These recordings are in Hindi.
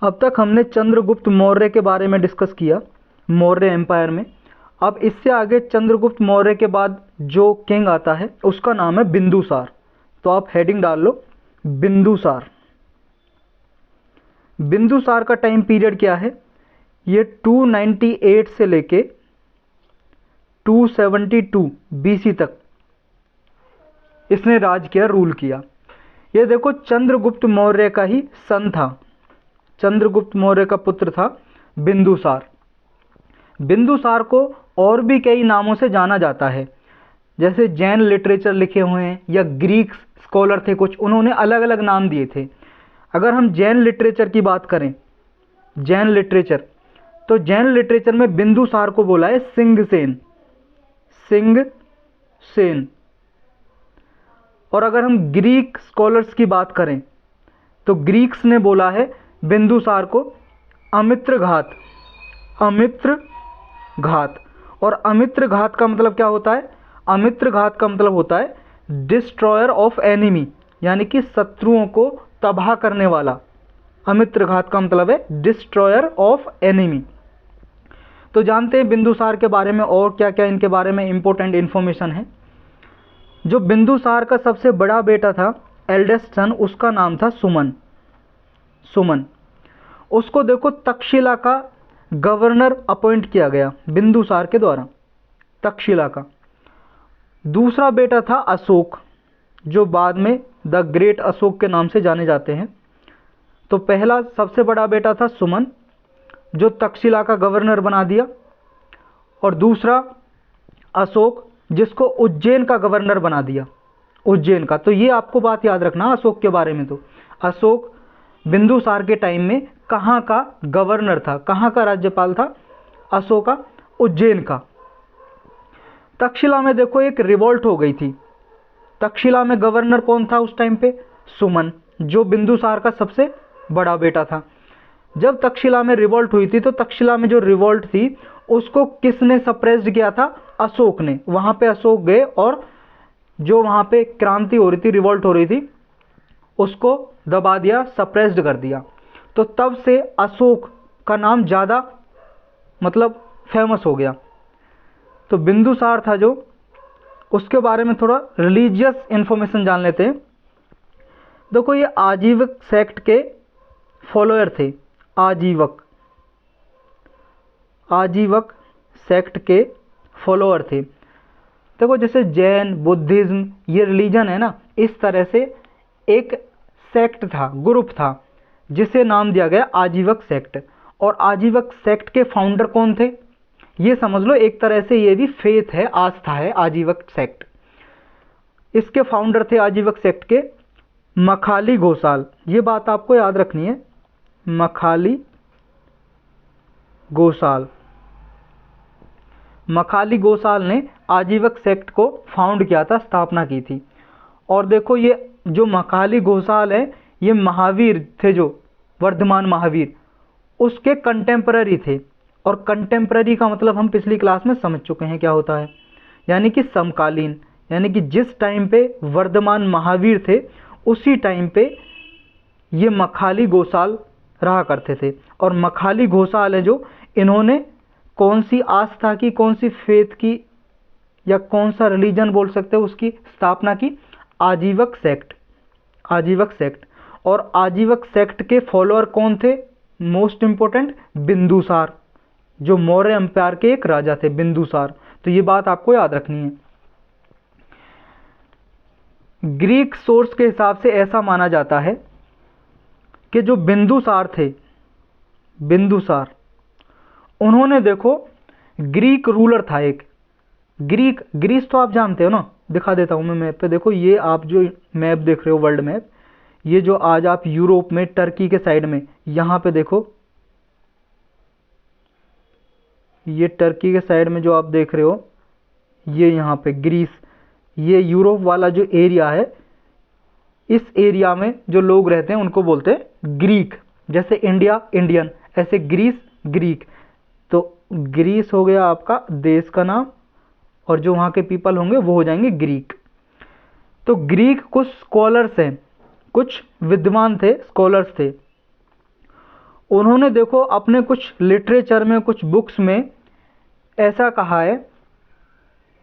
अब तक हमने चंद्रगुप्त मौर्य के बारे में डिस्कस किया, मौर्य एम्पायर में। अब इससे आगे चंद्रगुप्त मौर्य के बाद जो किंग आता है उसका नाम है बिंदुसार। तो आप हेडिंग डाल लो बिंदुसार। बिंदुसार का टाइम पीरियड क्या है? ये 298 से लेके 272 बीसी तक इसने राज किया, रूल किया। ये देखो चंद्रगुप्त मौर्य का ही सन था, चंद्रगुप्त मौर्य का पुत्र था बिंदुसार। बिंदुसार को और भी कई नामों से जाना जाता है, जैसे जैन लिटरेचर लिखे हुए हैं या ग्रीक स्कॉलर थे कुछ, उन्होंने अलग अलग नाम दिए थे। अगर हम जैन लिटरेचर की बात करें, जैन लिटरेचर, तो जैन लिटरेचर में बिंदुसार को बोला है सिंघसेन, सिंघसेन। और अगर हम ग्रीक स्कॉलर्स की बात करें तो ग्रीक्स ने बोला है बिंदुसार को अमित्रघात, अमित्रघात। और अमित्रघात का मतलब क्या होता है? अमित्रघात का मतलब होता है डिस्ट्रॉयर ऑफ एनिमी, यानी कि शत्रुओं को तबाह करने वाला। अमित्रघात का मतलब है डिस्ट्रॉयर ऑफ एनिमी। तो जानते हैं बिंदुसार के बारे में और क्या क्या इनके बारे में इंपॉर्टेंट इंफॉर्मेशन है। जो बिंदुसार का सबसे बड़ा बेटा था, एल्डेस्ट सन, उसका नाम था सुमन, सुमन। उसको देखो तक्षशिला का गवर्नर अपॉइंट किया गया बिंदुसार के द्वारा, तक्षशिला का। दूसरा बेटा था अशोक, जो बाद में द ग्रेट अशोक के नाम से जाने जाते हैं। तो पहला सबसे बड़ा बेटा था सुमन, जो तक्षशिला का गवर्नर बना दिया। और दूसरा अशोक, जिसको उज्जैन का गवर्नर बना दिया, उज्जैन का। तो ये आपको बात याद रखना अशोक के बारे में। तो अशोक बिंदुसार के टाइम में कहाँ का गवर्नर था, कहाँ का राज्यपाल था? अशोक का, उज्जैन का। तक्षशिला में देखो एक रिवोल्ट हो गई थी। तक्षशिला में गवर्नर कौन था उस टाइम पे? सुमन, जो बिंदुसार का सबसे बड़ा बेटा था। जब तक्षशिला में रिवोल्ट हुई थी तो तक्षशिला में जो रिवोल्ट थी उसको किसने सप्रेस्ड किया था? अशोक ने। वहां पे अशोक गए और जो वहां पे क्रांति हो रही थी, रिवोल्ट हो रही थी, उसको दबा दिया, सप्रेस्ड कर दिया। तो तब से अशोक का नाम ज़्यादा मतलब फेमस हो गया। तो बिंदुसार था जो, उसके बारे में थोड़ा रिलीजियस इंफॉर्मेशन जान लेते हैं। देखो ये आजीवक सेक्ट के फॉलोअर थे, आजीवक, आजीवक सेक्ट के फॉलोअर थे। देखो जैसे जैन, बुद्धिज्म, ये रिलीजन है ना, इस तरह से एक सेक्ट था, ग्रुप था, जिसे नाम दिया गया आजीवक सेक्ट। और आजीवक सेक्ट के फाउंडर कौन थे? ये समझ लो एक तरह से ये भी फेथ है, आस्था है आजीवक सेक्ट। इसके फाउंडर थे आजीवक सेक्ट के मखाली घोषाल। ये बात आपको याद रखनी है, मखाली घोषाल। मखाली घोषाल ने आजीवक सेक्ट को फाउंड किया था, स्थापना की थी। और देखो ये जो मखाली घोषाल है, ये महावीर थे, जो वर्धमान महावीर, उसके कंटेम्पररी थे। और कंटेम्पररी का मतलब हम पिछली क्लास में समझ चुके हैं क्या होता है, यानी कि समकालीन, यानी कि जिस टाइम पे वर्धमान महावीर थे उसी टाइम पे ये मखाली घोषाल रहा करते थे। और मखाली घोषाल है जो, इन्होंने कौन सी आस्था की, कौन सी फेथ की, या कौन सा रिलीजन बोल सकते हो, उसकी स्थापना की? आजीवक सेक्ट, आजीवक सेक्ट। और आजीवक सेक्ट के फॉलोअर कौन थे? मोस्ट इंपोर्टेंट बिंदुसार, जो मौर्य एम्पायर के एक राजा थे, बिंदुसार। तो ये बात आपको याद रखनी है। ग्रीक सोर्स के हिसाब से ऐसा माना जाता है कि जो बिंदुसार थे, बिंदुसार, उन्होंने देखो ग्रीक रूलर था एक, ग्रीस तो आप जानते हो ना, दिखा देता हूं मैं मैप पे। देखो ये आप जो मैप देख रहे हो, वर्ल्ड मैप, ये जो आज आप यूरोप में टर्की के साइड में, यहां पे देखो, ये टर्की के साइड में जो आप देख रहे हो, ये यहाँ पे ग्रीस, ये यूरोप वाला जो एरिया है, इस एरिया में जो लोग रहते हैं उनको बोलते हैं ग्रीक। जैसे इंडिया इंडियन, ऐसे ग्रीस ग्रीक। तो ग्रीस हो गया आपका देश का नाम, और जो वहाँ के पीपल होंगे वो हो जाएंगे ग्रीक। तो ग्रीक कुछ स्कॉलर्स हैं, कुछ विद्वान थे, स्कॉलर्स थे, उन्होंने देखो अपने कुछ लिटरेचर में, कुछ बुक्स में ऐसा कहा है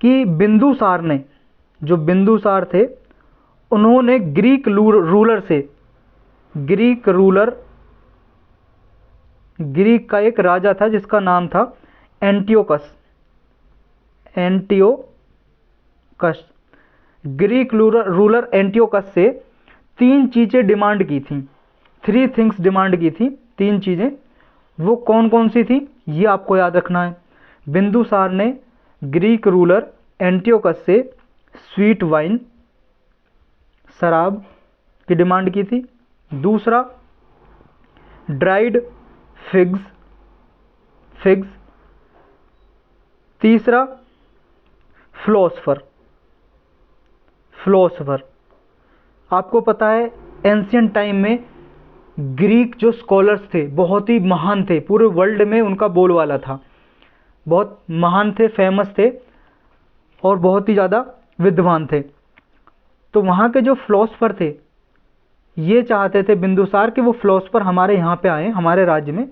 कि बिंदुसार ने, जो बिंदुसार थे, उन्होंने ग्रीक रूलर से, ग्रीक का एक राजा था जिसका नाम था एंटियोकस, ग्रीक रूलर एंटियोकस से 3 चीज़ें डिमांड की थी, 3 थिंग्स डिमांड की थी, 3 चीज़ें। वो कौन कौन सी थी ये आपको याद रखना है। बिंदुसार ने ग्रीक रूलर एंटियोकस से स्वीट वाइन, शराब की डिमांड की थी। दूसरा ड्राइड फिग्स। तीसरा फिलोसफर। आपको पता है एंशियंट टाइम में ग्रीक जो स्कॉलर्स थे बहुत ही महान थे, पूरे वर्ल्ड में उनका बोलबाला था, बहुत महान थे, फेमस थे और बहुत ही ज़्यादा विद्वान थे। तो वहाँ के जो फिलोसफर थे ये चाहते थे बिंदुसार कि वो फिलोसफर हमारे यहाँ पे आए, हमारे राज्य में,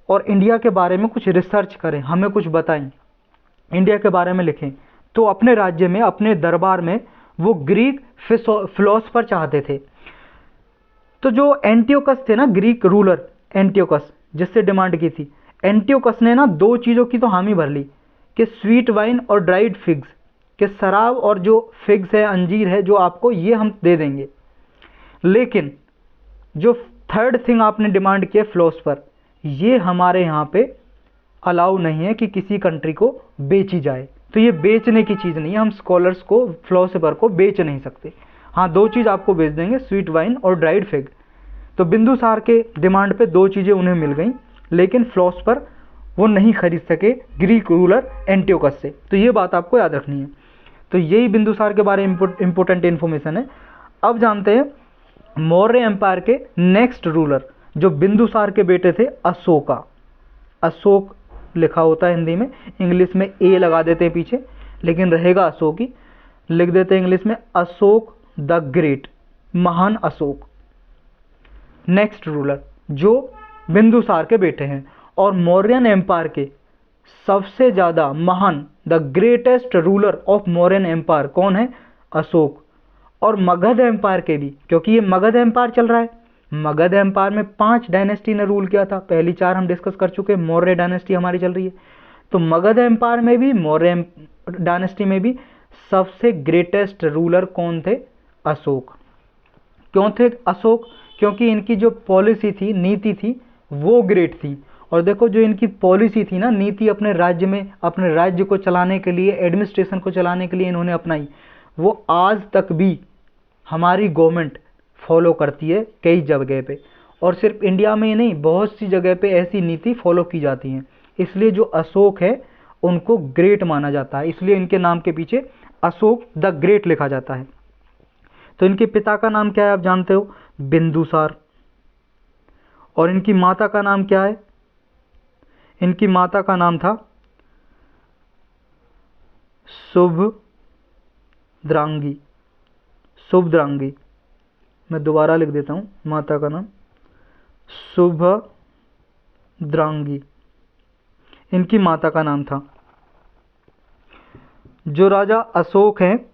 और इंडिया के बारे में कुछ रिसर्च करें, हमें कुछ बताएं, इंडिया के बारे में लिखें। तो अपने राज्य में, अपने दरबार में वो ग्रीक फिलोसफर चाहते थे। तो जो एंटियोकस थे ना, ग्रीक रूलर एंटियोकस, जिससे डिमांड की थी, एंटियोकस ने ना 2 चीज़ों की तो हामी भर ली कि स्वीट वाइन और ड्राइड फिग्स, कि शराब और जो फिग्स है, अंजीर है, जो आपको ये हम दे देंगे। लेकिन जो 3rd थिंग आपने डिमांड किया फिलोसफर, ये हमारे यहाँ पे अलाउ नहीं है कि किसी कंट्री को बेची जाए। तो ये बेचने की चीज़ नहीं है, हम स्कॉलर्स को, फिलोसफर को बेच नहीं सकते। हाँ, 2 चीज़ आपको बेच देंगे, स्वीट वाइन और ड्राइड फिग। तो बिंदुसार के डिमांड पे 2 चीज़ें उन्हें मिल गई, लेकिन फिलोसफर वो नहीं खरीद सके ग्रीक रूलर एंटियोकस से। तो ये बात आपको याद रखनी है। तो यही बिंदुसार के बारे में इंपॉर्टेंट इन्फॉर्मेशन है। अब जानते हैं मौर्य एम्पायर के नेक्स्ट रूलर, जो बिंदुसार के बेटे थे, अशोका। अशोक लिखा होता है हिंदी में, इंग्लिश में ए लगा देते हैं पीछे, लेकिन रहेगा अशोक ही, लिख देते हैं इंग्लिश में अशोक द ग्रेट, महान अशोक। नेक्स्ट रूलर जो बिंदुसार के बेटे हैं, और मौर्यन एम्पायर के सबसे ज़्यादा महान, the greatest ruler of Mauryan empire कौन है? अशोक। और मगध एम्पायर के भी, क्योंकि ये मगध एम्पायर चल रहा है, मगध एम्पायर में 5 डायनेस्टी ने रूल किया था, पहली 4 हम डिस्कस कर चुके, मौर्य डायनेस्टी हमारी चल रही है। तो मगध एम्पायर में भी, मौर्य डायनेस्टी में भी सबसे ग्रेटेस्ट रूलर कौन थे? अशोक। क्यों थे अशोक? क्योंकि इनकी जो पॉलिसी थी, नीति थी, वो ग्रेट थी। और देखो जो इनकी पॉलिसी थी ना, नीति अपने राज्य में, अपने राज्य को चलाने के लिए, एडमिनिस्ट्रेशन को चलाने के लिए इन्होंने अपनाई, वो आज तक भी हमारी गवर्नमेंट फॉलो करती है कई जगह पे। और सिर्फ इंडिया में ही नहीं, बहुत सी जगह पे ऐसी नीति फॉलो की जाती हैं। इसलिए जो अशोक है उनको ग्रेट माना जाता है, इसलिए इनके नाम के पीछे अशोक द ग्रेट लिखा जाता है। तो इनके पिता का नाम क्या है आप जानते हो? बिंदुसार। और इनकी माता का नाम क्या है? इनकी माता का नाम था शुभद्रांगी। शुभद्रांगी, मैं दोबारा लिख देता हूँ, माता का नाम शुभद्रांगी, इनकी माता का नाम था। जो राजा अशोक हैं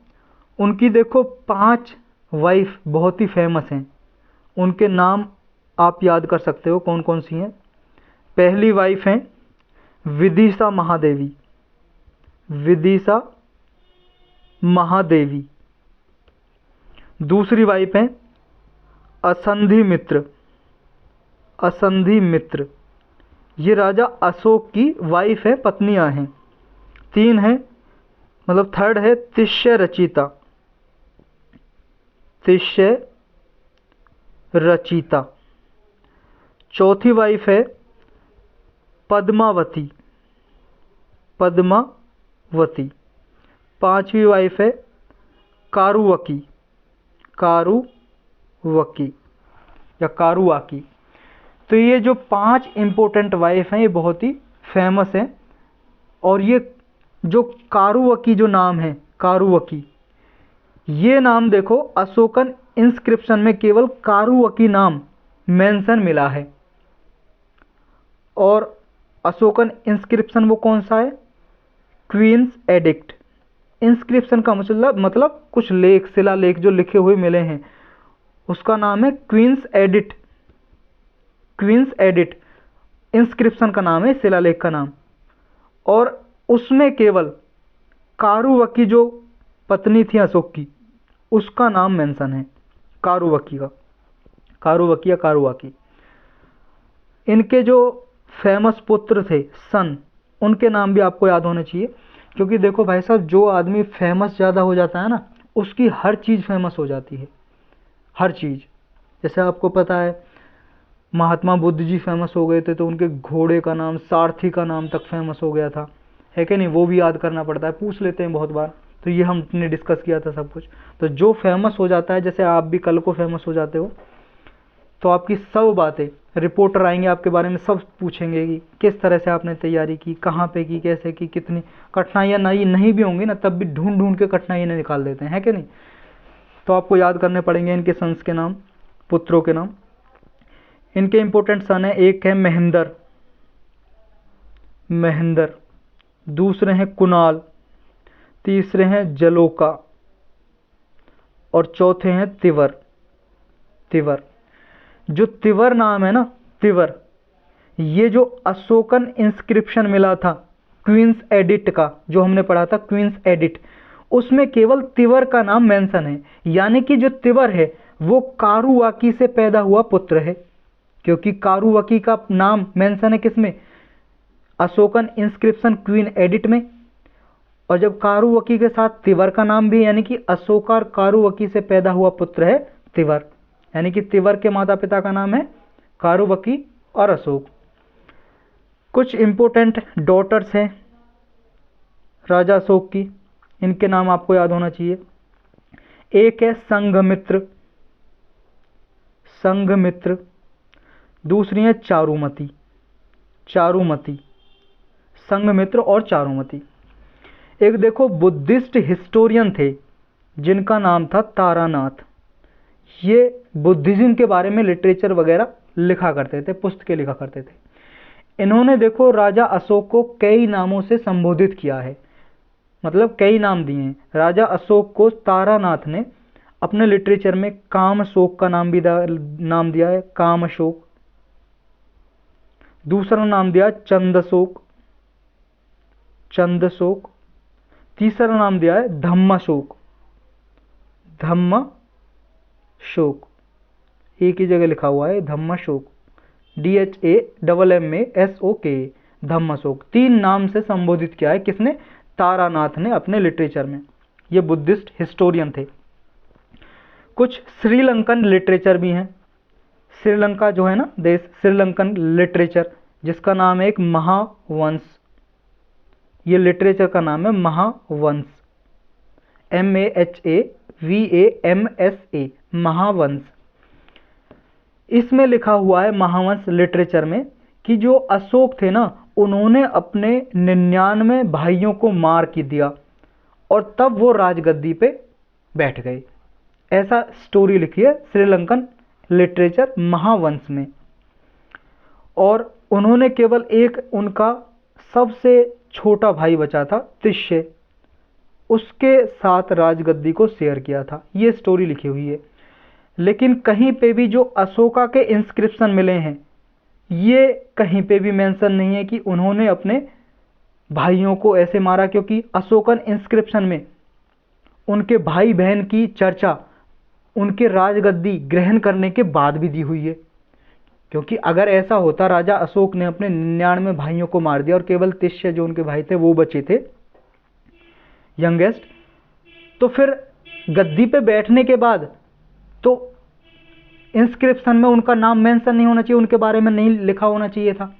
उनकी देखो 5 वाइफ बहुत ही फेमस हैं, उनके नाम आप याद कर सकते हो कौन कौन सी हैं। पहली वाइफ हैं विदिशा महादेवी, विदिशा महादेवी। दूसरी वाइफ हैं असंधि मित्र, असंधि मित्र, ये राजा अशोक की वाइफ है, पत्नियां हैं। 3 है, मतलब 3rd है तिष्य रचिता, तिष्य रचिता। 4थी वाइफ है पद्मावती, पद्मावती। 5वीं वाइफ है कारुवकी, कारुवकी या कारुवाकी। तो ये जो 5 इंपॉर्टेंट वाइफ हैं ये बहुत ही फेमस हैं। और ये जो कारुवकी जो नाम है, कारुवकी, ये नाम देखो अशोकन इंस्क्रिप्शन में केवल कारुवकी नाम मेंशन मिला है, और अशोकन इंस्क्रिप्शन वो कौन सा है? Queen's addict. इंस्क्रिप्शन का मतलब कुछ लेख, शिलालेख जो लिखे हुए मिले हैं, उसका नाम है क्वींस एडिट। क्वींस एडिट इंस्क्रिप्शन का नाम है, शिलालेख का नाम। और उसमें केवल कारुवकी जो पत्नी थी अशोक की, उसका नाम मेंशन है, कारुवकी का, कारुवकी या कारुवाकी। इनके जो फेमस पुत्र थे सन, उनके नाम भी आपको याद होने चाहिए, क्योंकि देखो भाई साहब, जो आदमी फेमस ज़्यादा हो जाता है ना, उसकी हर चीज़ फेमस हो जाती है, हर चीज़। जैसे आपको पता है महात्मा बुद्ध जी फेमस हो गए थे, तो उनके घोड़े का नाम, सारथी का नाम तक फेमस हो गया था, है कि नहीं? वो भी याद करना पड़ता है, पूछ लेते हैं बहुत बार, तो ये हमने डिस्कस किया था सब कुछ। तो जो फेमस हो जाता है, जैसे आप भी कल को फेमस हो जाते हो, तो आपकी सब बातें, रिपोर्टर आएंगे आपके बारे में, सब पूछेंगे कि किस तरह से आपने तैयारी की, कहाँ पे की, कैसे की, कितनी कठिनाइयाँ नहीं भी होंगी ना, तब भी ढूंढ ढूंढ के कठिनाइयाँ निकाल देते हैं, है कि नहीं? तो आपको याद करने पड़ेंगे इनके सन्स के नाम, पुत्रों के नाम। इनके इंपॉर्टेंट सन है, एक है महेंद्र, महेंद्र, दूसरे हैं कुणाल, तीसरे हैं जलोका, और चौथे हैं तिवर। तिवर, जो तिवर नाम है ना, तिवर, ये जो अशोकन इंस्क्रिप्शन मिला था क्वींस एडिट का, जो हमने पढ़ा था क्वींस एडिट, उसमें केवल तिवर का नाम मेंशन है। यानी कि जो तिवर है वो कारुवाकी से पैदा हुआ पुत्र है, क्योंकि कारुवाकी का नाम मेंशन है किसमें? अशोकन इंस्क्रिप्शन क्वीन एडिट में। और जब कारुवकी के साथ तिवर का नाम भी, यानी कि अशोका और कारुवकी से पैदा हुआ पुत्र है तिवर, यानी कि तिवर के माता पिता का नाम है कारुवकी और अशोक। कुछ इंपोर्टेंट डॉटर्स हैं राजा अशोक की, इनके नाम आपको याद होना चाहिए। एक है संघमित्र, संघमित्र, दूसरी है चारुमती, चारुमती, संघमित्र और चारुमती। एक देखो बुद्धिस्ट हिस्टोरियन थे जिनका नाम था तारानाथ, ये बुद्धिज्म के बारे में लिटरेचर वगैरह लिखा करते थे, पुस्तकें लिखा करते थे। इन्होंने देखो राजा अशोक को कई नामों से संबोधित किया है, मतलब कई नाम दिए हैं। राजा अशोक को तारानाथ ने अपने लिटरेचर में कामशोक का नाम दिया है, कामशोक। दूसरा नाम दिया चंदशोक, चंदशोक। तीसरा नाम दिया है धम्मशोक, धम्मशोक, एक ही जगह लिखा हुआ है धम्मशोक, DHAMMASOK, धम्मशोक। 3 नाम से संबोधित किया है किसने? तारानाथ ने अपने लिटरेचर में। ये बुद्धिस्ट हिस्टोरियन थे। कुछ श्रीलंकन लिटरेचर भी हैं। श्रीलंका जो है ना देश, श्रीलंकन लिटरेचर, जिसका नाम है एक महावंश। ये लिटरेचर का नाम है महावंश, MAHAVAMSA, महावंश। इसमें लिखा हुआ है महावंश लिटरेचर में कि जो अशोक थे ना, उन्होंने अपने 99 भाइयों को मार के दिया और तब वो राजगद्दी पे बैठ गए। ऐसा स्टोरी लिखी है श्रीलंकन लिटरेचर महावंश में। और उन्होंने केवल एक उनका सबसे छोटा भाई बचा था तिष्य, उसके साथ राजगद्दी को शेयर किया था, ये स्टोरी लिखी हुई है। लेकिन कहीं पे भी जो अशोका के इंस्क्रिप्शन मिले हैं, ये कहीं पे भी मेंशन नहीं है कि उन्होंने अपने भाइयों को ऐसे मारा, क्योंकि अशोकन इंस्क्रिप्शन में उनके भाई बहन की चर्चा उनके राजगद्दी ग्रहण करने के बाद भी दी हुई है। क्योंकि अगर ऐसा होता, राजा अशोक ने अपने 99 भाइयों को मार दिया और केवल तिष्य जो उनके भाई थे वो बचे थे, यंगेस्ट, तो फिर गद्दी पे बैठने के बाद तो इंस्क्रिप्शन में उनका नाम मेंशन नहीं होना चाहिए, उनके बारे में नहीं लिखा होना चाहिए था।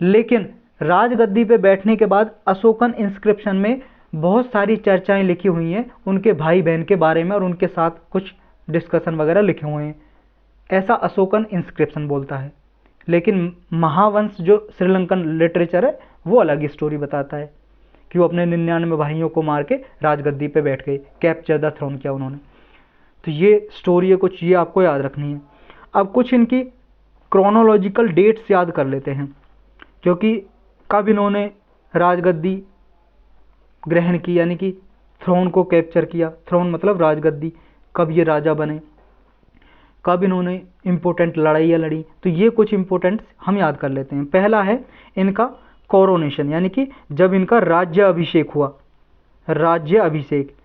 लेकिन राजगद्दी पे बैठने के बाद अशोकन इंस्क्रिप्शन में बहुत सारी चर्चाएं लिखी हुई हैं उनके भाई बहन के बारे में, और उनके साथ कुछ डिस्कशन वगैरह लिखे हुए हैं, ऐसा अशोकन इंस्क्रिप्शन बोलता है। लेकिन महावंश जो श्रीलंकन लिटरेचर है वो अलग स्टोरी बताता है कि वो अपने 99 भाइयों को मार के राजगद्दी पे बैठ गए, कैप्चर द थ्रोन किया उन्होंने। तो ये स्टोरी है कुछ, ये आपको याद रखनी है। अब कुछ इनकी क्रोनोलॉजिकल डेट्स याद कर लेते हैं। क्योंकि कब इन्होंने राजगद्दी ग्रहण की, यानी कि थ्रोन को कैप्चर किया, थ्रोन मतलब राजगद्दी, कब ये राजा बने, कब इन्होंने इम्पोर्टेंट लड़ाइयाँ लड़ी। तो ये कुछ इम्पोर्टेंट हम याद कर लेते हैं। पहला है इनका कोरोनेशन, यानी कि जब इनका राज्य अभिषेक हुआ, राज्य अभिषेक,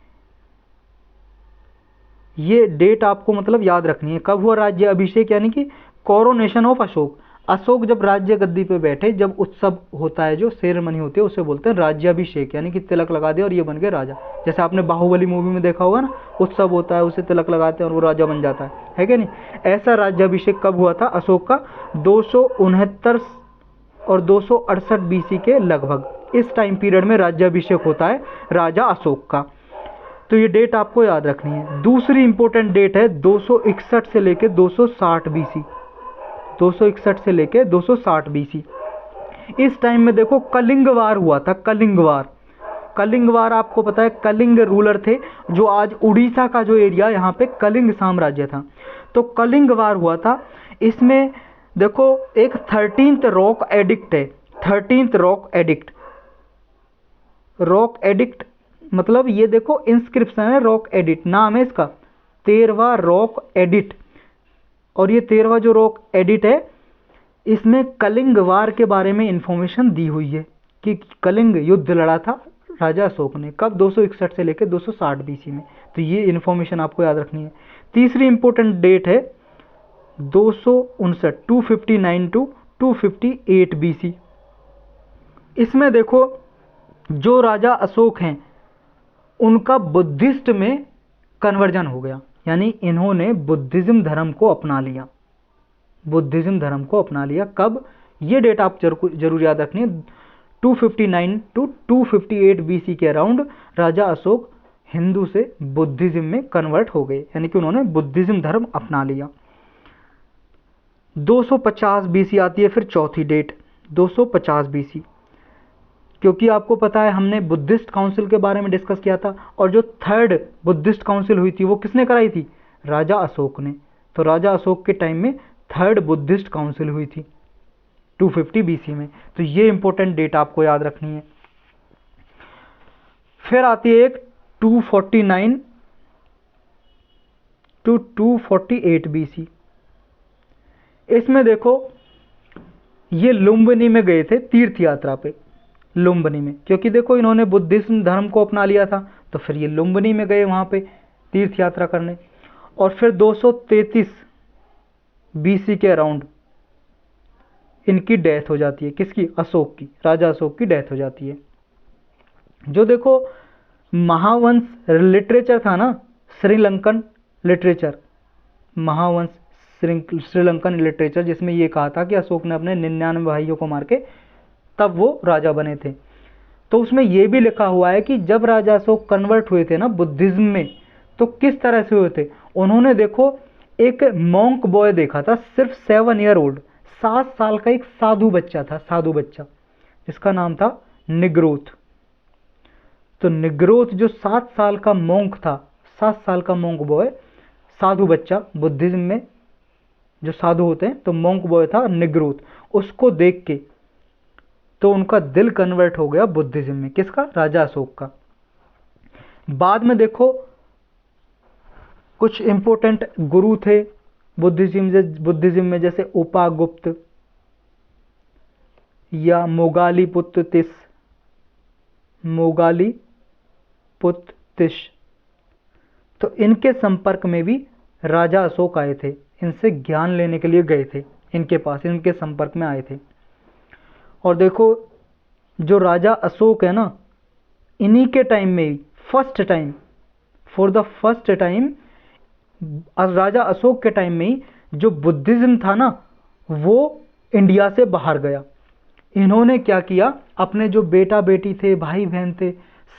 ये डेट आपको मतलब याद रखनी है। कब हुआ राज्य अभिषेक, यानी कि कोरोनेशन ऑफ अशोक। अशोक जब राज्य गद्दी पे बैठे, जब उत्सव होता है, जो सेरेमनी होती है, उसे बोलते हैं राज्याभिषेक, यानी कि तिलक लगा दिया और ये बन गए राजा। जैसे आपने बाहुबली मूवी में देखा होगा ना, उत्सव होता है, उसे तिलक लगाते हैं और वो राजा बन जाता है कि नहीं। ऐसा राज्याभिषेक कब हुआ था अशोक का? 269 और 268 BC के लगभग, इस टाइम पीरियड में राज्याभिषेक होता है राजा अशोक का। तो ये डेट आपको याद रखनी है। दूसरी इंपॉर्टेंट डेट है 261 से लेके 260 BC, 261 से लेके 260 BC। इस टाइम में देखो कलिंग वार हुआ था, कलिंग वार। कलिंग वार आपको पता है, कलिंग रूलर थे, जो आज उड़ीसा का जो एरिया, यहाँ पे कलिंग साम्राज्य था। तो कलिंग वार हुआ था। इसमें देखो एक 13th रॉक एडिक्ट है, 13th rock edict. Rock edict मतलब ये देखो इंस्क्रिप्शन है, रॉक एडिट नाम है इसका, 13वां रॉक एडिट। और ये 13वां जो रॉक एडिट है, इसमें कलिंग वार के बारे में इंफॉर्मेशन दी हुई है कि कलिंग युद्ध लड़ा था राजा अशोक ने, कब? 261 से लेकर 260 BC में। तो ये इंफॉर्मेशन आपको याद रखनी है। तीसरी इंपॉर्टेंट डेट है 259, 259 टू 258 BC। इसमें देखो जो राजा अशोक हैं उनका बुद्धिस्ट में कन्वर्जन हो गया, यानी इन्होंने बुद्धिज्म धर्म को अपना लिया, बुद्धिज्म धर्म को अपना लिया। कब? ये डेट आप जरूर याद रखनी है। 259 टू 258 BC के अराउंड राजा अशोक हिंदू से बुद्धिज्म में कन्वर्ट हो गए, यानी कि उन्होंने बुद्धिज्म धर्म अपना लिया। 250 BC आती है फिर चौथी डेट, 250 BC, क्योंकि आपको पता है हमने बुद्धिस्ट काउंसिल के बारे में डिस्कस किया था, और जो थर्ड बुद्धिस्ट काउंसिल हुई थी वो किसने कराई थी? राजा अशोक ने। तो राजा अशोक के टाइम में थर्ड बुद्धिस्ट काउंसिल हुई थी 250 BC में। तो ये इंपॉर्टेंट डेट आपको याद रखनी है। फिर आती है एक 249 टू 248 BC। इसमें देखो ये लुम्बिनी में गए थे तीर्थ यात्रा पे, लुम्बिनी में, क्योंकि देखो इन्होंने बुद्धिज्म धर्म को अपना लिया था, तो फिर ये लुम्बिनी में गए वहाँ पे तीर्थ यात्रा करने। और फिर 233 BC के अराउंड इनकी डेथ हो जाती है। किसकी? अशोक की, राजा अशोक की डेथ हो जाती है। जो देखो महावंश लिटरेचर था ना, श्रीलंकन लिटरेचर, महावंश श्रीलंकन लिटरेचर, जिसमें ये कहा था कि अशोक ने अपने 99 भाइयों को मार के तब वो राजा बने थे। तो उसमें ये भी लिखा हुआ है कि जब राजा अशोक कन्वर्ट हुए थे ना बुद्धिज्म में, तो किस तरह से हुए थे? उन्होंने देखो एक मॉन्क बॉय देखा था, सिर्फ 7 ईयर ओल्ड, 7 साल का एक साधु बच्चा था, साधु बच्चा, जिसका नाम था निग्रोथ। तो निग्रोथ जो 7 साल का मॉन्क था, 7 साल का मॉन्क बॉय, साधु बच्चा, बुद्धिज्म में जो साधु होते हैं, तो मॉन्क बॉय था निग्रोथ। उसको देख के तो उनका दिल कन्वर्ट हो गया बुद्धिज्म में। किसका? राजा अशोक का। बाद में देखो कुछ इंपॉर्टेंट गुरु थे बुद्धिज्म में, जैसे उपागुप्त या मोगाली पुत्र तिस, मोगाली पुत्र तिश। तो इनके संपर्क में भी राजा अशोक आए थे, इनसे ज्ञान लेने के लिए गए थे, इनके पास, इनके संपर्क में आए थे। और देखो जो राजा अशोक है ना, इन्हीं के टाइम में ही first time, for the first time, राजा अशोक के टाइम में ही जो बुद्धिज्म था ना, वो इंडिया से बाहर गया। इन्होंने क्या किया? अपने जो बेटा बेटी थे, भाई बहन थे,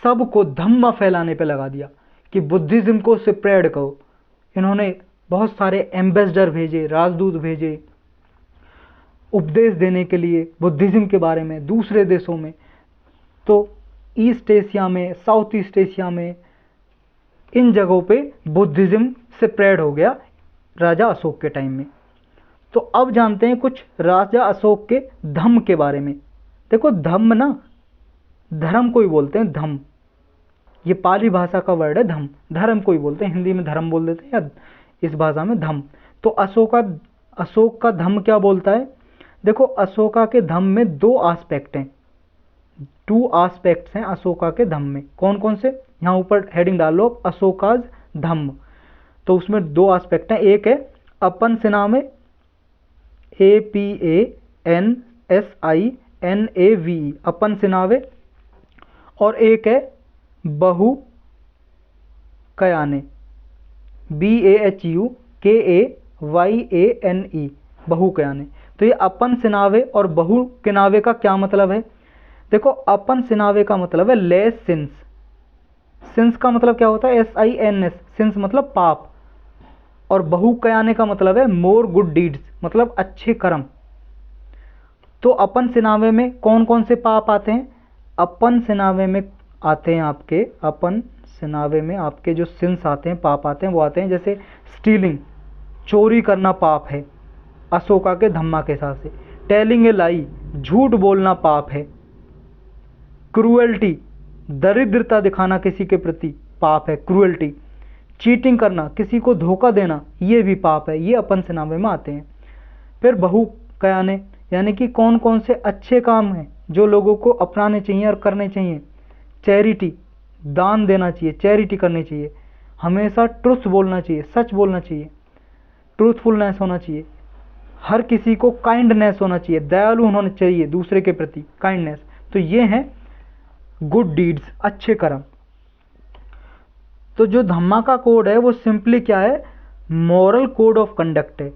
सबको धम्मा फैलाने पे लगा दिया कि बुद्धिज्म को स्प्रेड करो। इन्होंने बहुत सारे एम्बेसडर भेजे, राजदूत भेजे, उपदेश देने के लिए बुद्धिज्म के बारे में दूसरे देशों में। तो ईस्ट एशिया में, साउथ ईस्ट एशिया में, इन जगहों पे बुद्धिज्म स्प्रेड हो गया राजा अशोक के टाइम में। तो अब जानते हैं कुछ राजा अशोक के धम्म के बारे में, देखो धम्म ना, धर्म को ही बोलते हैं, धम्म, ये पाली भाषा का वर्ड है धम्म, धर्म को ही बोलते हैं, हिंदी में धर्म बोल देते हैं या इस भाषा में धम्म। तो अशोक का धम्म क्या बोलता है? देखो अशोका के धम्म में 2 एस्पेक्ट हैं, 2 एस्पेक्ट्स हैं अशोका के धम्म में। कौन कौन से? यहाँ ऊपर हेडिंग डाल लो, अशोकाज धम्म। तो उसमें 2 एस्पेक्ट हैं, एक है अपन सिनामे, APANSINAVE, अपन सिनावे, और एक है बहु कयाने, BAHUKAYANE, बहु कयाने। तो ये अपन सिनावे और बहु किनावे का क्या मतलब है? देखो अपन सिनावे का मतलब है लेस सिंस, सिंस का मतलब क्या होता है? SINS, सिंस मतलब पाप, और बहु कयाने का मतलब है मोर गुड डीड्स, मतलब अच्छे कर्म। तो अपन सिनावे में कौन कौन से पाप आते हैं? अपन सिनावे में आते हैं आपके, अपन सिनावे में आपके जो सिंस आते हैं, पाप आते हैं, वो आते हैं जैसे स्टीलिंग, चोरी करना पाप है अशोका के धम्मा के हिसाब से। टेलिंग ए लाई, झूठ बोलना पाप है। क्रूएल्टी, दरिद्रता दिखाना किसी के प्रति पाप है, क्रूएल्टी। चीटिंग करना, किसी को धोखा देना, ये भी पाप है, ये अपन सिनावे में आते हैं। फिर बहु कयाने, यानी कि कौन कौन से अच्छे काम हैं जो लोगों को अपनाने चाहिए और करने चाहिए। चैरिटी, दान देना चाहिए, चैरिटी करनी चाहिए, हमेशा ट्रुथ बोलना चाहिए, सच बोलना चाहिए, ट्रूथफुलनेस होना चाहिए, हर किसी को काइंडनेस होना चाहिए, दयालु होना चाहिए दूसरे के प्रति, काइंडनेस। तो ये हैं गुड डीड्स, अच्छे कर्म। तो जो धम्मा का कोड है वो सिंपली क्या है? मॉरल कोड ऑफ कंडक्ट है,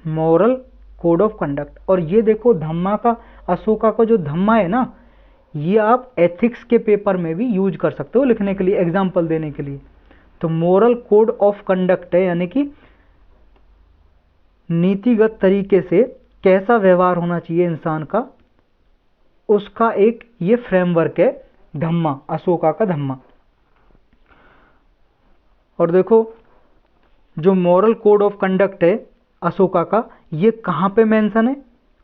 मॉरल कोड ऑफ कंडक्ट। और ये देखो धम्मा का, अशोका का जो धम्मा है ना, ये आप एथिक्स के पेपर में भी यूज कर सकते हो लिखने के लिए, एग्जाम्पल देने के लिए। तो मॉरल कोड ऑफ कंडक्ट है, यानी कि नीतिगत तरीके से कैसा व्यवहार होना चाहिए इंसान का, उसका एक ये फ्रेमवर्क है धम्मा, अशोका का धम्मा। और देखो जो मॉरल कोड ऑफ कंडक्ट है अशोका का, ये कहाँ पे मेंशन है?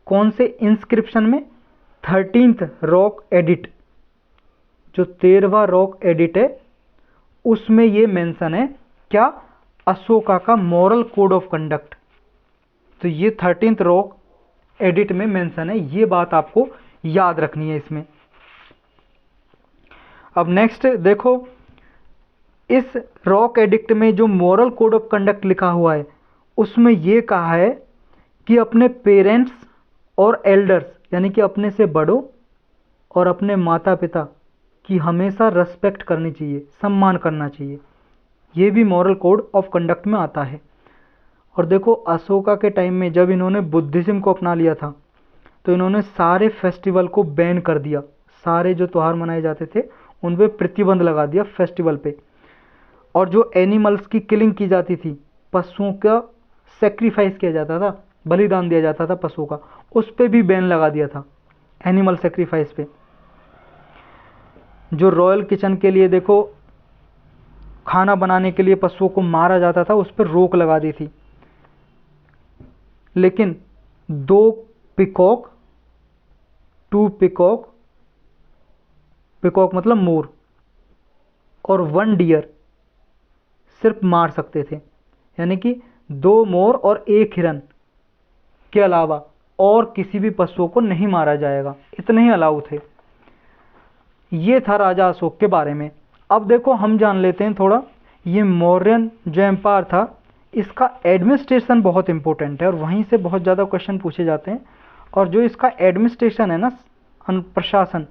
कौन से इंस्क्रिप्शन में? 13th रॉक एडिट, जो 13वां रॉक एडिट है उसमें ये मेंशन है क्या? अशोका का मॉरल कोड ऑफ कंडक्ट। तो ये 13th रॉक एडिट में मेंशन है, ये बात आपको याद रखनी है इसमें। अब नेक्स्ट देखो, इस रॉक एडिक्ट में जो मॉरल कोड ऑफ कंडक्ट लिखा हुआ है उसमें ये कहा है कि अपने पेरेंट्स और एल्डर्स, यानी कि अपने से बड़ों और अपने माता पिता की हमेशा रेस्पेक्ट करनी चाहिए, सम्मान करना चाहिए। ये भी मॉरल कोड ऑफ कंडक्ट में आता है। और देखो अशोका के टाइम में जब इन्होंने बुद्धिज्म को अपना लिया था तो इन्होंने सारे फेस्टिवल को बैन कर दिया, सारे जो त्यौहार मनाए जाते थे उन पे प्रतिबंध लगा दिया फेस्टिवल पे। और जो एनिमल्स की किलिंग की जाती थी, पशुओं का सेक्रीफाइस किया जाता था, बलिदान दिया जाता था पशुओं का, उस पे भी बैन लगा दिया था, एनिमल सेक्रीफाइस पे। जो रॉयल किचन के लिए देखो खाना बनाने के लिए पशुओं को मारा जाता था, उस पर रोक लगा दी थी। लेकिन 2 पिकॉक, पिकॉक मतलब मोर, और 1 डियर सिर्फ मार सकते थे, यानी कि 2 मोर और 1 हिरन के अलावा और किसी भी पशुओं को नहीं मारा जाएगा, इतने ही अलाउ थे। ये था राजा अशोक के बारे में। अब देखो हम जान लेते हैं थोड़ा, ये मौर्यन जो एम्पायर था इसका एडमिनिस्ट्रेशन बहुत इंपॉर्टेंट है और वहीं से बहुत ज़्यादा क्वेश्चन पूछे जाते हैं। और जो इसका एडमिनिस्ट्रेशन है ना, प्रशासन,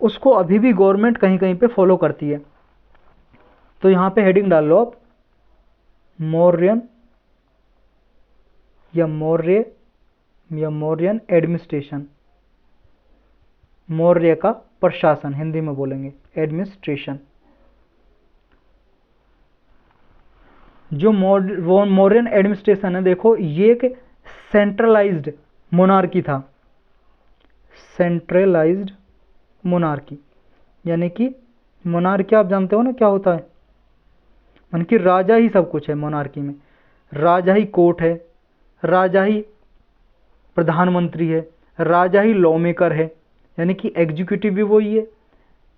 उसको अभी भी गवर्नमेंट कहीं कहीं पे फॉलो करती है। तो यहाँ पे हेडिंग डाल लो आप, मौर्यन या मौर्यन एडमिनिस्ट्रेशन, मौर्य का प्रशासन हिंदी में बोलेंगे एडमिनिस्ट्रेशन। जो मौर्यन एडमिनिस्ट्रेशन है देखो, ये एक सेंट्रलाइज्ड मोनार्की था, सेंट्रलाइज्ड मोनार्की, यानी कि मोनार्की आप जानते हो ना क्या होता है, यानी कि राजा ही सब कुछ है मोनार्की में, राजा ही कोर्ट है, राजा ही प्रधानमंत्री है, राजा ही लॉ मेकर है, यानी कि एग्जीक्यूटिव भी वही है,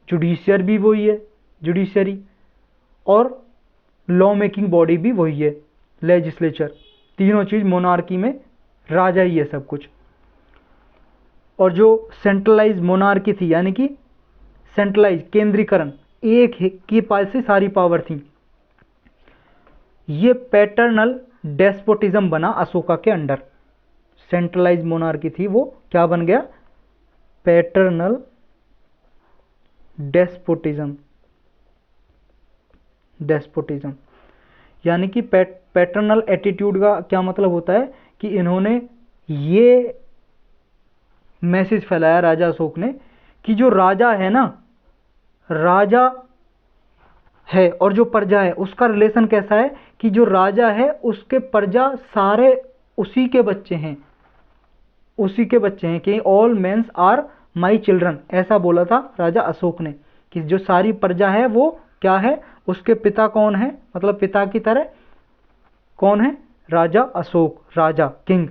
जुडिशियर भी वही है, जुडिशरी, और लॉ मेकिंग बॉडी भी वही है, लेजिस्लेचर। तीनों चीज़ मोनार्की में राजा ही है सब कुछ। और जो सेंट्रलाइज मोनार्की थी, यानी कि सेंट्रलाइज केंद्रीकरण, एक के पास से सारी पावर थी, ये पैटर्नल डेस्पोटिज्म बना अशोका के अंडर। सेंट्रलाइज मोनार्की थी वो क्या बन गया, पैटर्नल डेस्पोटिज्म। डेस्पोटिज्म यानी कि पैटर्नल एटीट्यूड का क्या मतलब होता है कि इन्होंने ये मैसेज फैलाया राजा अशोक ने कि जो राजा है ना, राजा है और जो प्रजा है उसका रिलेशन कैसा है कि जो राजा है उसके प्रजा सारे उसी के बच्चे हैं, उसी के बच्चे हैं, कि all mens are my children, ऐसा बोला था राजा अशोक ने कि जो सारी प्रजा है वो क्या है, उसके पिता कौन है, मतलब पिता की तरह कौन है, राजा अशोक, राजा किंग।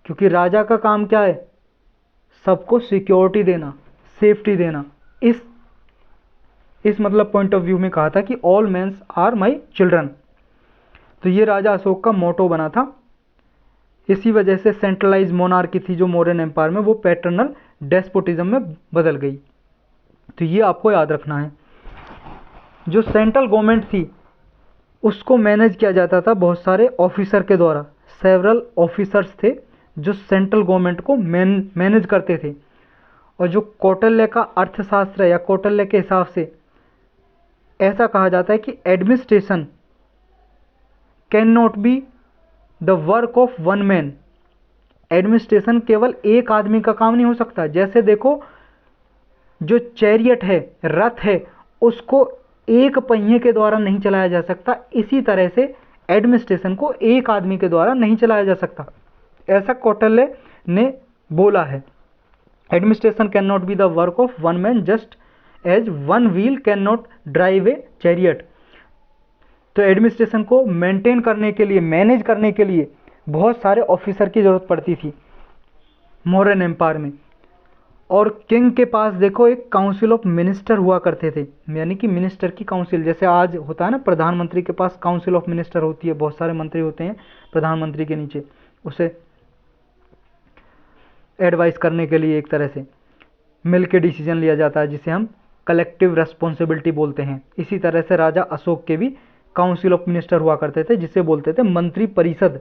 क्योंकि राजा का काम क्या है, सबको सिक्योरिटी देना, सेफ्टी देना। इस मतलब पॉइंट ऑफ व्यू में कहा था कि all mens are my children. तो ये राजा अशोक का मोटो बना था। इसी वजह से सेंट्रलाइज मोनार्की थी जो मौर्यन एम्पायर में, वो पैटर्नल डेस्पोटिज्म में बदल गई। तो ये आपको याद रखना है। जो सेंट्रल गवर्नमेंट थी उसको मैनेज किया जाता था बहुत सारे ऑफिसर के द्वारा। सेवरल ऑफिसर्स थे जो सेंट्रल गवर्नमेंट को मैनेज करते थे। और जो कौटिल्य का अर्थशास्त्र है, या कौटिल्य के हिसाब से ऐसा कहा जाता है कि administration can not be the work of one man. Administration केवल एक आदमी का काम नहीं हो सकता। जैसे देखो, जो चैरियट है, रथ है, उसको एक पहिए के द्वारा नहीं चलाया जा सकता, इसी तरह से एडमिनिस्ट्रेशन को एक आदमी के द्वारा नहीं चलाया जा सकता, ऐसा कौटिल्य ने बोला है। Administration can not be the work of one man just as one wheel can not drive a chariot. तो एडमिनिस्ट्रेशन को मेंटेन करने के लिए, मैनेज करने के लिए बहुत सारे ऑफिसर की जरूरत पड़ती थी मौर्यन एम्पायर में। और किंग के पास देखो एक काउंसिल ऑफ मिनिस्टर हुआ करते थे, यानी कि मिनिस्टर की काउंसिल, जैसे आज होता है ना प्रधानमंत्री के पास काउंसिल ऑफ मिनिस्टर होती है, बहुत सारे मंत्री होते हैं प्रधानमंत्री के नीचे, उसे एडवाइस करने के लिए एक तरह से मिल के डिसीजन लिया जाता है, जिसे हम कलेक्टिव रेस्पॉन्सिबिलिटी बोलते हैं। इसी तरह से राजा अशोक के भी काउंसिल ऑफ मिनिस्टर हुआ करते थे, जिसे बोलते थे मंत्री परिषद।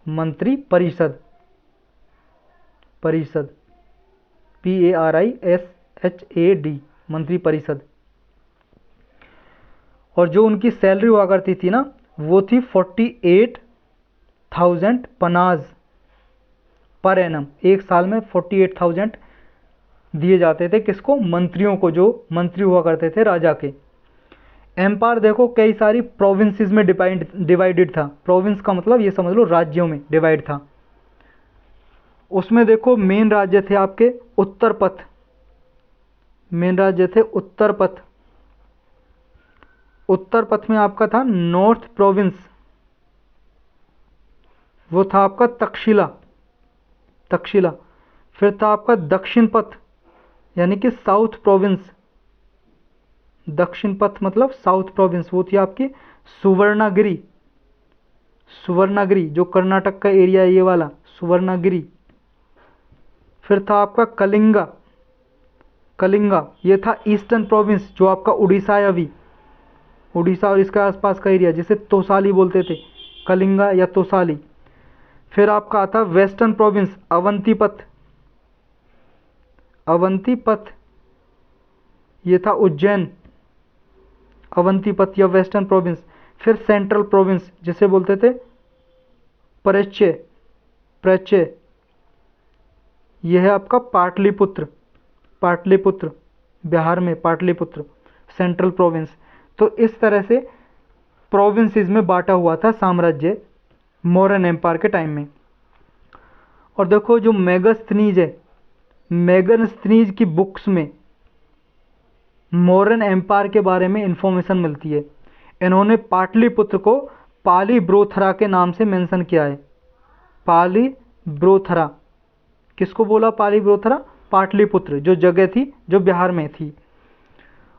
मंत्री परिषद, परिषद PARISHAD, मंत्री परिषद। और जो उनकी सैलरी हुआ करती थी ना, वो थी 48,000 पनाज पर एनम। एक साल में 48,000 दिए जाते थे किसको, मंत्रियों को, जो मंत्री हुआ करते थे राजा के। एम्पायर देखो कई सारी प्रोविंसेस में डिवाइडेड था। प्रोविंस का मतलब ये समझ लो राज्यों में डिवाइड था। उसमें देखो मेन राज्य थे आपके उत्तर पथ, मेन राज्य थे उत्तर पथ। उत्तर पथ में आपका था नॉर्थ प्रोविंस, वो था आपका तक्षशिला, तक्षशिला। फिर था आपका दक्षिण पथ, यानी कि साउथ प्रोविंस। दक्षिण पथ मतलब साउथ प्रोविंस, वो थी आपकी सुवर्णागिरी। सुवर्णागिरी जो कर्नाटक का एरिया है, ये वाला सुवर्णागिरी। फिर था आपका कलिंगा, कलिंगा ये था ईस्टर्न प्रोविंस, जो आपका उड़ीसा या भी उड़ीसा और इसके आसपास का एरिया, जिसे तोसाली बोलते थे, कलिंगा या तोसाली। फिर आपका आता वेस्टर्न प्रोविंस, अवंतीपथ, अवंतीपथ ये था उज्जैन, अवंतीपथ या वेस्टर्न प्रोविंस। फिर सेंट्रल प्रोविंस जिसे बोलते थे प्रच्य, प्रच्य यह है आपका पाटलिपुत्र, पाटलिपुत्र बिहार में, पाटलिपुत्र सेंट्रल प्रोविंस। तो इस तरह से प्रोविंसेस में बांटा हुआ था साम्राज्य मौर्यन एम्पायर के टाइम में। और देखो जो मेगास्थनीज है, मेगास्थनीज की बुक्स में मौर्यन एम्पायर के बारे में इंफॉर्मेशन मिलती है। इन्होंने पाटलिपुत्र को पाली ब्रोथरा के नाम से मेंशन किया है, पाली ब्रोथरा किसको बोला पालीपुत्रा? पाटलिपुत्र, जो जगह थी जो बिहार में थी।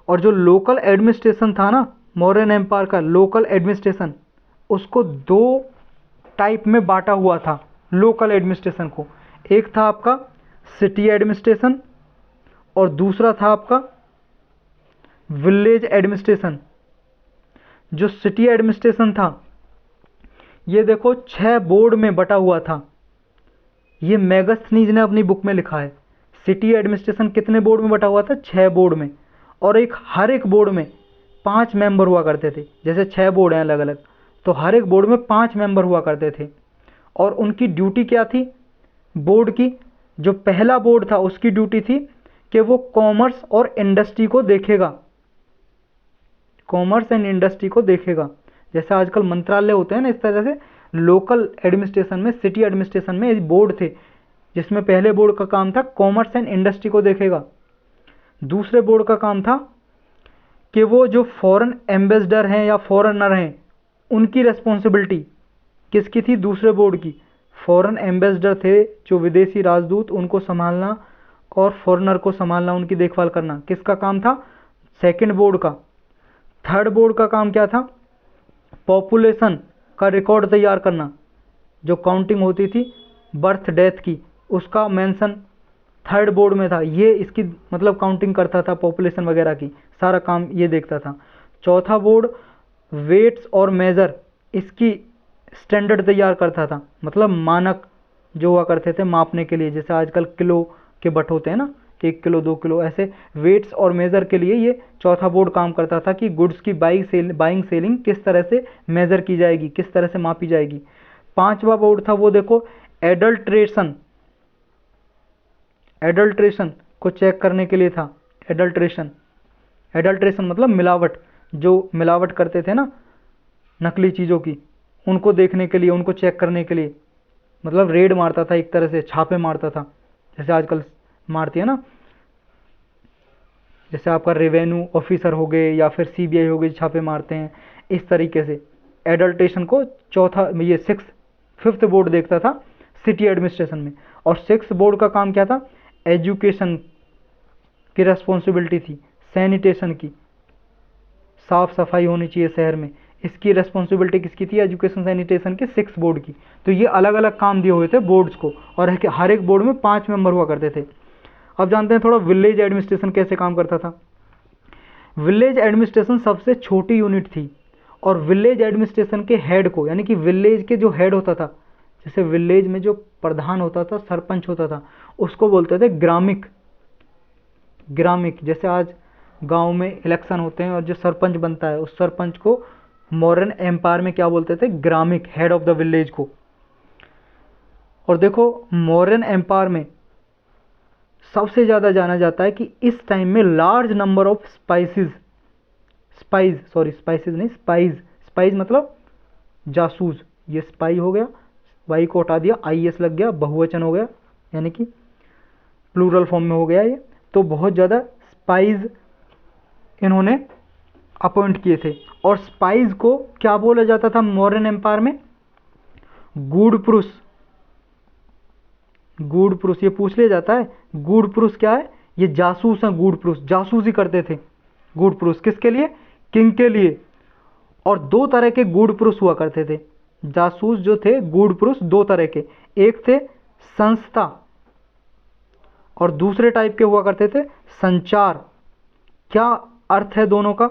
और जो लोकल एडमिनिस्ट्रेशन था ना मौर्यन एम्पायर का, लोकल एडमिनिस्ट्रेशन, उसको दो टाइप में बांटा हुआ था लोकल एडमिनिस्ट्रेशन को। एक था आपका सिटी एडमिनिस्ट्रेशन और दूसरा था आपका विलेज एडमिनिस्ट्रेशन। जो सिटी एडमिनिस्ट्रेशन था ये देखो 6 बोर्ड में बटा हुआ था। ये मैगस्थनीज ने अपनी बुक में लिखा है। सिटी एडमिनिस्ट्रेशन कितने बोर्ड में बटा हुआ था? 6 बोर्ड में। और हर एक बोर्ड में 5 मेंबर हुआ करते थे। जैसे 6 बोर्ड हैं अलग अलग, तो हर एक बोर्ड में 5 मेंबर हुआ करते थे। और उनकी ड्यूटी क्या थी बोर्ड की? जो पहला बोर्ड था उसकी ड्यूटी थी कि वो कॉमर्स और इंडस्ट्री को देखेगा, कॉमर्स एंड इंडस्ट्री को देखेगा। जैसे आजकल मंत्रालय होते हैं ना, इस तरह से लोकल एडमिनिस्ट्रेशन में, सिटी एडमिनिस्ट्रेशन में एक बोर्ड थे, जिसमें पहले बोर्ड का काम था कॉमर्स एंड इंडस्ट्री को देखेगा। दूसरे बोर्ड का काम था कि वो जो फॉरेन एम्बेसडर हैं या फॉरेनर हैं उनकी रिस्पॉन्सिबिलिटी किसकी थी? दूसरे बोर्ड की। फॉरेन एम्बेसडर थे जो विदेशी राजदूत, उनको संभालना और फॉरेनर को संभालना, उनकी देखभाल करना किसका काम था? सेकंड बोर्ड का। थर्ड बोर्ड का काम क्या था? पॉपुलेशन का रिकॉर्ड तैयार करना। जो काउंटिंग होती थी बर्थ डेथ की, उसका मेंशन थर्ड बोर्ड में था। ये इसकी मतलब काउंटिंग करता था पॉपुलेशन वगैरह की, सारा काम ये देखता था। चौथा बोर्ड वेट्स और मेजर, इसकी स्टैंडर्ड तैयार करता था, मतलब मानक जो हुआ करते थे मापने के लिए। जैसे आजकल किलो के बट होते हैं ना, 1 किलो 2 किलो, ऐसे वेट्स और मेज़र के लिए ये चौथा बोर्ड काम करता था कि गुड्स की बाइंग सेलिंग किस तरह से मेज़र की जाएगी, किस तरह से मापी जाएगी। पांचवा बोर्ड था वो देखो एडल्ट्रेशन, एडल्ट्रेशन को चेक करने के लिए था। एडल्ट्रेशन, एडल्ट्रेशन मतलब मिलावट, जो मिलावट करते थे ना नकली चीज़ों की, उनको देखने के लिए, उनको चेक करने के लिए, मतलब रेड मारता था, एक तरह से छापे मारता था, जैसे आजकल मारती है ना, जैसे आपका रेवेन्यू ऑफिसर हो गए या फिर सीबीआई हो गई, छापे मारते हैं, इस तरीके से एडल्ट्रेशन को चौथा ये 5th बोर्ड देखता था सिटी एडमिनिस्ट्रेशन में। और 6th बोर्ड का काम क्या था? एजुकेशन की रेस्पॉन्सिबिलिटी थी, सैनिटेशन की, साफ सफाई होनी चाहिए शहर में, इसकी रेस्पॉन्सिबिलिटी किसकी थी? एजुकेशन सैनिटेशन के 6th बोर्ड की। तो ये अलग अलग काम दिए हुए थे बोर्ड्स को, और हर एक बोर्ड में 5 मेंबर हुआ करते थे। अब जानते हैं थोड़ा विलेज एडमिनिस्ट्रेशन कैसे काम करता था। विलेज एडमिनिस्ट्रेशन सबसे छोटी यूनिट थी, और विलेज एडमिनिस्ट्रेशन के हेड को, यानी कि विलेज के जो हेड होता था, जैसे विलेज में जो प्रधान होता था, सरपंच होता था, उसको बोलते थे ग्रामिक। ग्रामिक, जैसे आज गांव में इलेक्शन होते हैं और जो सरपंच बनता है, उस सरपंच को मौर्यन एम्पायर में क्या बोलते थे? ग्रामिक, हेड ऑफ द विलेज को। और देखो मौर्यन एम्पायर में सबसे ज़्यादा जाना जाता है कि इस टाइम में लार्ज नंबर ऑफ स्पाइज मतलब जासूस, ये स्पाई हो गया, वाई को हटा दिया, IS लग गया, बहुवचन हो गया, यानी कि प्लूरल फॉर्म में हो गया ये। तो बहुत ज़्यादा स्पाइज इन्होंने अपॉइंट किए थे। और स्पाइज को क्या बोला जाता था मौर्यन एम्पायर में? गूढ़ पुरुष। गूढ़ पुरुष ये पूछ लिया जाता है, गूढ़ पुरुष क्या है? ये जासूस हैं, गूढ़ पुरुष जासूसी करते थे। गूढ़ पुरुष किसके लिए? किंग के लिए। और 2 तरह के गूढ़ पुरुष हुआ करते थे। जासूस जो थे गूढ़ पुरुष 2 तरह के, एक थे संस्था और दूसरे टाइप के हुआ करते थे संचार। क्या अर्थ है दोनों का?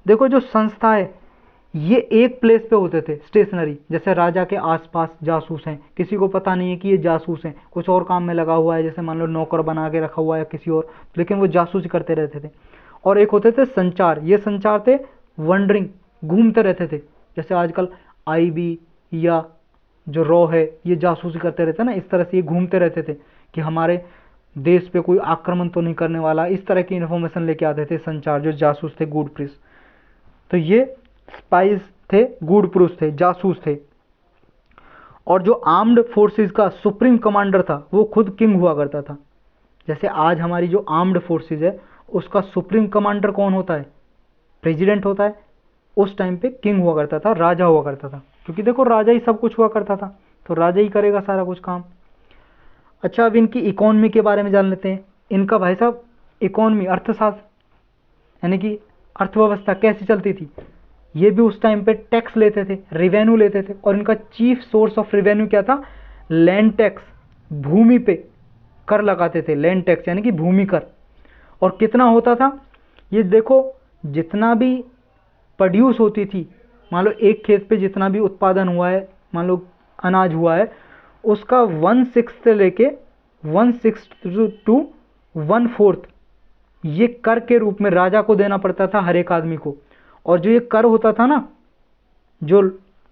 देखो जो संस्था है ये एक प्लेस पे होते थे स्टेशनरी, जैसे राजा के आसपास जासूस हैं, किसी को पता नहीं है कि ये जासूस हैं, कुछ और काम में लगा हुआ है, जैसे मान लो नौकर बना के रखा हुआ है किसी और, लेकिन वो जासूसी करते रहते थे। और एक होते थे संचार, ये संचार थे वंडरिंग, घूमते रहते थे, जैसे आजकल IB या जो रॉ है ये जासूसी करते रहते हैं ना, इस तरह से ये घूमते रहते थे कि हमारे देश पे कोई आक्रमण तो नहीं करने वाला, इस तरह की इन्फॉर्मेशन लेके आते थे संचार, जो जासूस थे, गूढ़ पुरुष। तो ये स्पाइस थे, गूढ़ पुरुष थे, जासूस थे। और जो आर्म्ड फोर्सेस का सुप्रीम कमांडर था वो खुद किंग हुआ करता था। जैसे आज हमारी जो आर्म्ड फोर्सेस है उसका सुप्रीम कमांडर कौन होता है? प्रेसिडेंट होता है। उस टाइम पे किंग हुआ करता था, राजा हुआ करता था, क्योंकि देखो राजा ही सब कुछ हुआ करता था, तो राजा ही करेगा सारा कुछ काम। अच्छा, अब इनकी इकोनॉमी के बारे में जान लेते हैं। इनका भाई साहब इकोनॉमी, अर्थशास्त्र यानी कि अर्थव्यवस्था कैसी चलती थी, ये भी उस टाइम पे टैक्स लेते थे, रेवेन्यू लेते थे, और इनका चीफ सोर्स ऑफ रेवेन्यू क्या था? लैंड टैक्स, भूमि पे कर लगाते थे, लैंड टैक्स यानी कि भूमि कर। और कितना होता था? ये देखो, जितना भी प्रोड्यूस होती थी, मान लो एक खेत पे जितना भी उत्पादन हुआ है, मान लो अनाज हुआ है, उसका 1/6 से लेके 1/6 टू 1/4 ये कर के रूप में राजा को देना पड़ता था, हर एक आदमी को। और जो ये कर होता था ना, जो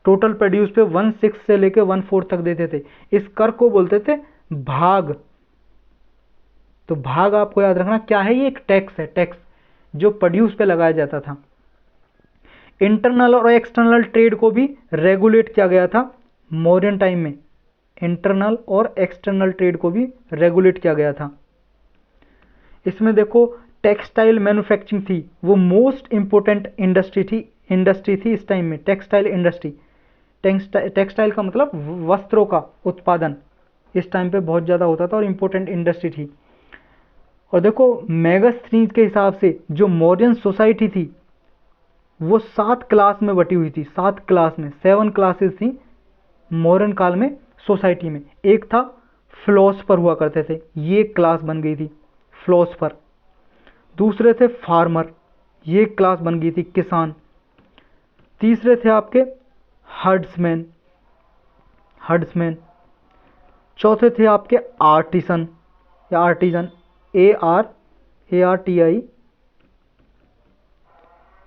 टोटल प्रोड्यूस पे 1/6 से लेके 1/4 तक देते थे, इस कर को बोलते थे भाग। तो भाग आपको याद रखना क्या है, ये एक टैक्स है, टैक्स जो प्रोड्यूस पे लगाया जाता था। इंटरनल और एक्सटर्नल ट्रेड को भी रेगुलेट किया गया था मौर्यन टाइम में। इंटरनल और एक्सटर्नल ट्रेड को भी रेगुलेट किया गया था। इसमें देखो, टेक्सटाइल मैन्युफैक्चरिंग थी, वो मोस्ट इंपोर्टेंट इंडस्ट्री थी इस टाइम में। टेक्सटाइल इंडस्ट्री, टेक्सटाइल का मतलब वस्त्रों का उत्पादन इस टाइम पे बहुत ज़्यादा होता था और इम्पोर्टेंट इंडस्ट्री थी। और देखो, मेगास्थनीज के हिसाब से जो मौर्यन सोसाइटी थी वो 7 क्लास में बटी हुई थी, 7 क्लास में, 7 क्लासेस थी मौर्यन काल में सोसाइटी में। एक था फिलोसफर हुआ करते थे, ये क्लास बन गई थी फिलोसफर। दूसरे थे फार्मर, ये क्लास बन गई थी किसान। तीसरे थे आपके हर्ड्समैन, हर्ड्समैन। चौथे थे आपके आर्टिसन या आर्टिजन,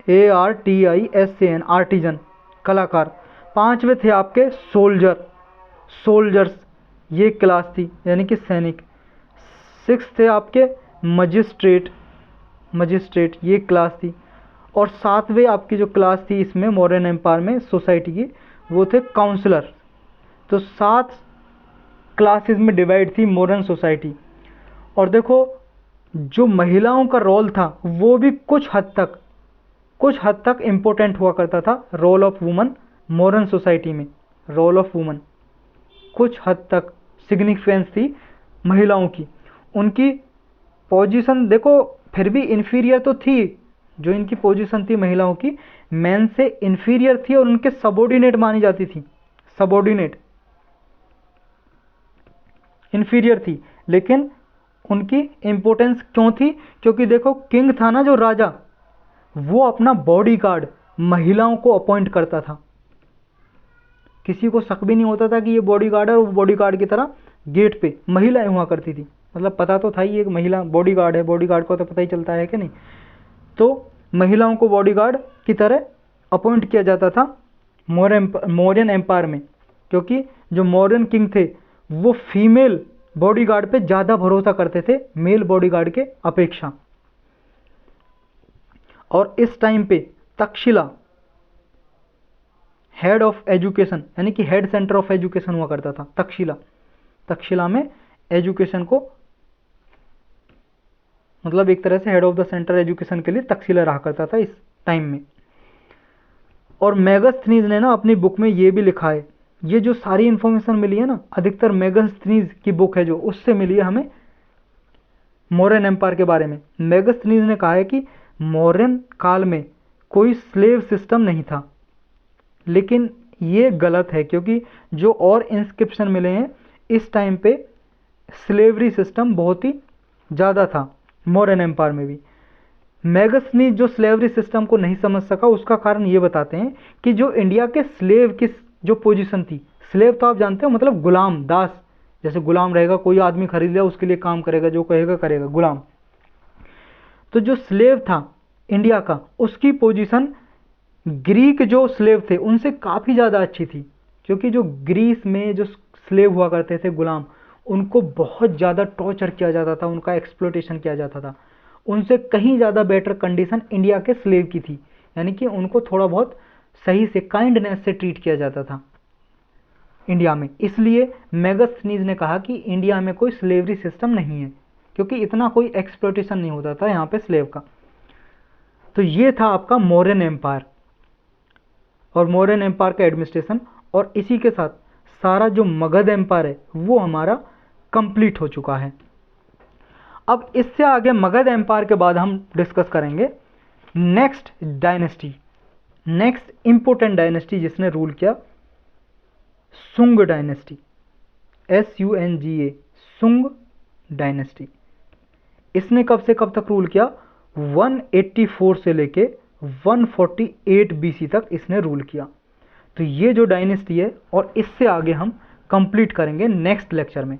ARTISAN, आर्टिजन, कलाकार। पांचवे थे आपके सोल्जर, सोल्जर्स, ये क्लास थी यानी कि सैनिक। 6 थे आपके मजिस्ट्रेट, मजिस्ट्रेट, ये क्लास थी। और 7वें आपकी जो क्लास थी इसमें मॉडर्न एम्पायर में सोसाइटी की, वो थे काउंसलर। तो 7 क्लासेस में डिवाइड थी मॉडर्न सोसाइटी। और देखो, जो महिलाओं का रोल था वो भी कुछ हद तक इम्पोर्टेंट हुआ करता था। Role of woman modern society में, रोल ऑफ वुमन कुछ हद तक सिग्निफिकेंस थी महिलाओं की। उनकी पोजीशन देखो फिर भी इन्फीरियर तो थी, जो इनकी पोजीशन थी महिलाओं की मैन से इन्फीरियर थी और उनके सबऑर्डिनेट मानी जाती थी, सबऑर्डिनेट, इन्फीरियर थी। लेकिन उनकी इंपॉर्टेंस क्यों थी? क्योंकि देखो, किंग था ना जो राजा, वो अपना बॉडीगार्ड महिलाओं को अपॉइंट करता था। किसी को शक भी नहीं होता था कि ये बॉडीगार्ड है, और बॉडीगार्ड की तरह गेट पे महिलाएं हुआ करती थी। मतलब पता तो था ही एक महिला बॉडीगार्ड है, बॉडीगार्ड को तो पता ही चलता है कि नहीं। तो महिलाओं को बॉडीगार्ड की तरह अपॉइंट किया जाता था मौर्यन एम्पायर में, क्योंकि जो मौर्यन किंग थे वो फीमेल बॉडीगार्ड पे ज़्यादा भरोसा करते थे मेल बॉडीगार्ड के अपेक्षा। और इस टाइम पे तक्षशिला हेड ऑफ एजुकेशन यानी कि हेड सेंटर ऑफ एजुकेशन हुआ करता था। तक्षशिला में एजुकेशन को, मतलब एक तरह से head of the centre education के लिए तक्षशिला रहा करता था इस टाइम में। और मेगास्थनीज ने ना अपनी बुक में ये भी लिखा है, ये जो सारी इंफॉर्मेशन मिली है ना, अधिकतर मेगास्थनीज की बुक है जो, उससे मिली है हमें मौर्यन एम्पायर के बारे में। मेगास्थनीज ने कहा है कि मौर्यन काल में कोई स्लेव सिस्टम नहीं था, लेकिन ये गलत है, क्योंकि जो और इंस्क्रिप्शन मिले हैं इस टाइम पे स्लेवरी सिस्टम बहुत ही ज़्यादा था मौर्यन एम्पायर में भी। मेगास्थनीज जो स्लेवरी सिस्टम को नहीं समझ सका, उसका कारण ये बताते हैं कि जो इंडिया के स्लेव की जो पोजीशन थी, स्लेव तो आप जानते हो मतलब गुलाम, दास, जैसे गुलाम रहेगा, कोई आदमी खरीद लिया उसके लिए काम करेगा, जो कहेगा करेगा, गुलाम। तो जो स्लेव था इंडिया का, उसकी पोजीशन ग्रीक जो स्लेव थे उनसे काफ़ी ज़्यादा अच्छी थी, क्योंकि जो ग्रीस में जो स्लेव हुआ करते थे गुलाम, उनको बहुत ज़्यादा टॉर्चर किया जाता था, उनका एक्सप्लोटेशन किया जाता था। उनसे कहीं ज़्यादा बेटर कंडीशन इंडिया के स्लेव की थी, यानी कि उनको थोड़ा बहुत सही से काइंडनेस से ट्रीट किया जाता था इंडिया में। इसलिए मेगास्थनीज ने कहा कि इंडिया में कोई स्लेवरी सिस्टम नहीं है, क्योंकि इतना कोई एक्सप्लोटेशन नहीं होता था यहाँ पे स्लेव का। तो ये था आपका मौर्यन एम्पायर और मौर्यन एम्पायर का एडमिनिस्ट्रेशन। और इसी के साथ सारा जो मगध एम्पायर है वो हमारा कंप्लीट हो चुका है। अब इससे आगे मगध एम्पायर के बाद हम डिस्कस करेंगे next dynasty, next important dynasty जिसने रूल किया, सुंग डायनेस्टी, SUNGA, सुंग डायनेस्टी। इसने कब से कब तक रूल किया? 184 से लेके 148 BC तक इसने रूल किया। तो ये जो डायनेस्टी है और इससे आगे हम कंप्लीट करेंगे नेक्स्ट लेक्चर में।